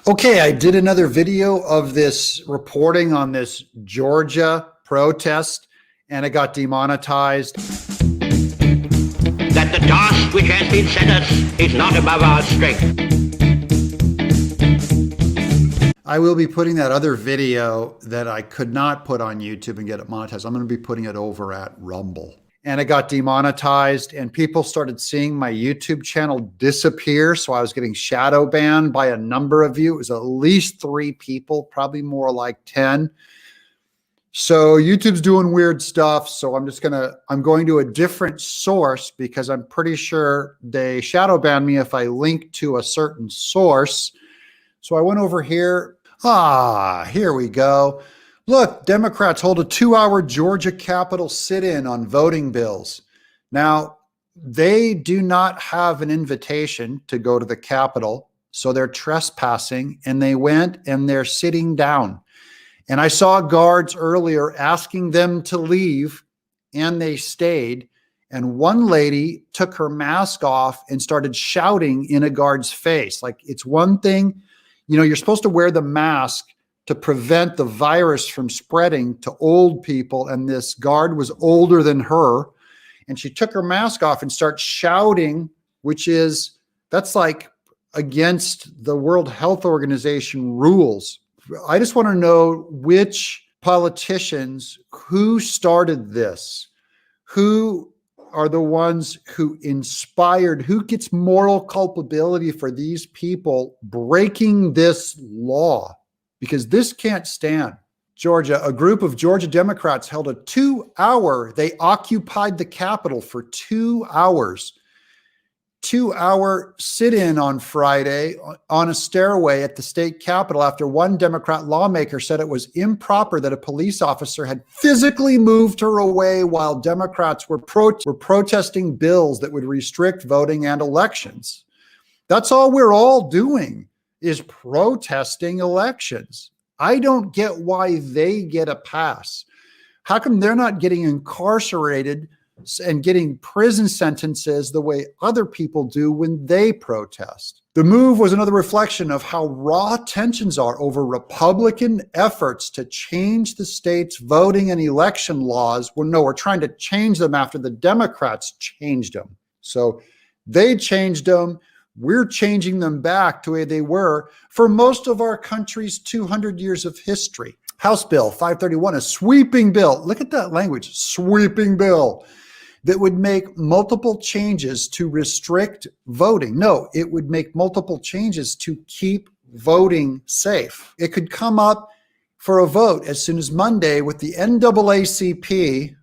Okay, I did another video of this reporting on this Georgia protest, and it got demonetized. That the task which has been set us is not above our strength. I will be putting that other video that I could not put on YouTube and get it monetized. I'm going to be putting it over at Rumble. And it got demonetized, and people started seeing my YouTube channel disappear. So I was getting shadow banned by a number of you. It was at least 3 people, probably more like 10. So YouTube's doing weird stuff. So I'm going to a different source because I'm pretty sure they shadow ban me if I link to a certain source. So I went over here. Here we go. Look, Democrats hold a 2-hour Georgia Capitol sit-in on voting bills. Now, they do not have an invitation to go to the Capitol, so they're trespassing, and they went and they're sitting down. And I saw guards earlier asking them to leave, and they stayed. And one lady took her mask off and started shouting in a guard's face. Like, it's one thing, you're supposed to wear the mask to prevent the virus from spreading to old people. And this guard was older than her. And she took her mask off and started shouting, that's like against the World Health Organization rules. I just want to know which politicians, who started this, who are the ones who inspired, who gets moral culpability for these people breaking this law? Because this can't stand. Georgia, a group of Georgia Democrats held a 2-hour, they occupied the Capitol for 2 hours, 2-hour sit-in on Friday on a stairway at the state Capitol after one Democrat lawmaker said it was improper that a police officer had physically moved her away while Democrats were protesting bills that would restrict voting and elections. That's all we're all doing, is protesting elections. I don't get why they get a pass. How come they're not getting incarcerated and getting prison sentences the way other people do when they protest? The move was another reflection of how raw tensions are over Republican efforts to change the state's voting and election laws. We're trying to change them after the Democrats changed them. So they changed them. We're changing them back to the way they were for most of our country's 200 years of history. House Bill 531, a sweeping bill. Look at that language, sweeping bill, that would make multiple changes to restrict voting. No, it would make multiple changes to keep voting safe. It could come up for a vote as soon as Monday with the NAACP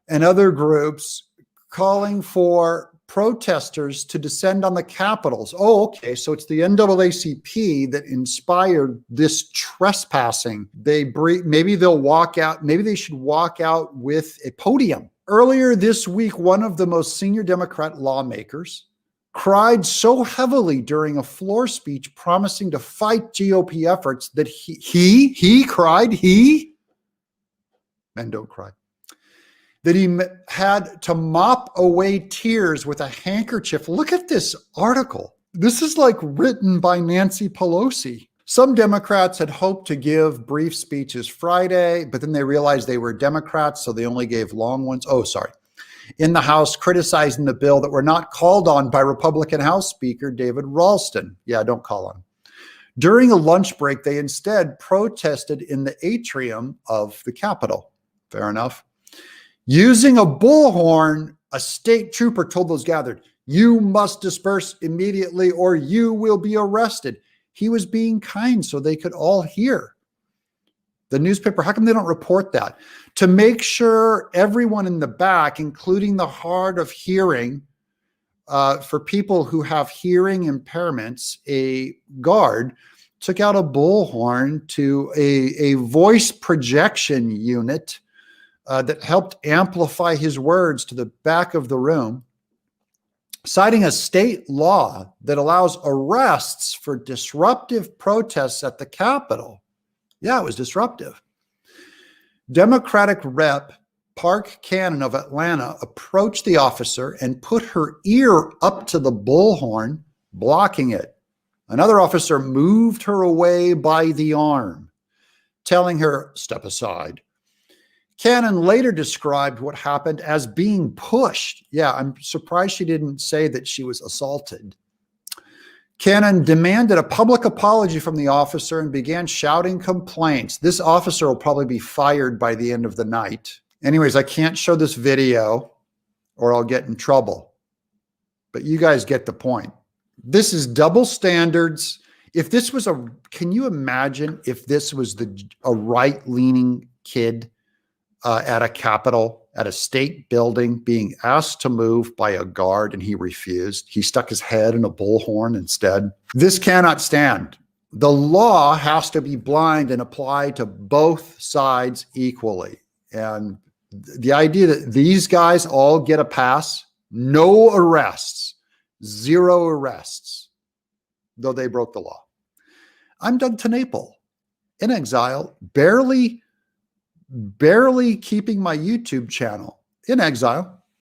and other groups calling for protesters to descend on the Capitols. Oh, okay. So it's the NAACP that inspired this trespassing. Maybe they'll walk out. Maybe they should walk out with a podium. Earlier this week, one of the most senior Democrat lawmakers cried so heavily during a floor speech promising to fight GOP efforts that he cried, men don't cry, that he had to mop away tears with a handkerchief. Look at this article. This is like written by Nancy Pelosi. Some Democrats had hoped to give brief speeches Friday, but then they realized they were Democrats, so they only gave long ones. In the House, criticizing the bill that were not called on by Republican House Speaker David Ralston. Yeah, don't call on. During a lunch break, they instead protested in the atrium of the Capitol. Fair enough. Using a bullhorn, a state trooper told those gathered, "You must disperse immediately or you will be arrested." He was being kind so they could all hear. The newspaper, how come they don't report that? To make sure everyone in the back, including the hard of hearing, for people who have hearing impairments, a guard took out a bullhorn to a voice projection unit that helped amplify his words to the back of the room, citing a state law that allows arrests for disruptive protests at the Capitol. Yeah, it was disruptive. Democratic Rep. Park Cannon of Atlanta approached the officer and put her ear up to the bullhorn, blocking it. Another officer moved her away by the arm, telling her, "Step aside." Cannon later described what happened as being pushed. Yeah, I'm surprised she didn't say that she was assaulted. Cannon demanded a public apology from the officer and began shouting complaints. This officer will probably be fired by the end of the night. Anyways, I can't show this video or I'll get in trouble. But you guys get the point. This is double standards. If this was can you imagine if this was a right-leaning kid at a Capitol, at a state building, being asked to move by a guard and he refused? He stuck his head in a bullhorn instead. This cannot stand. The law has to be blind and apply to both sides equally. And the idea that these guys all get a pass, no arrests, 0 arrests, though they broke the law. I'm Doug TenNapel, in exile, barely keeping my YouTube channel in exile.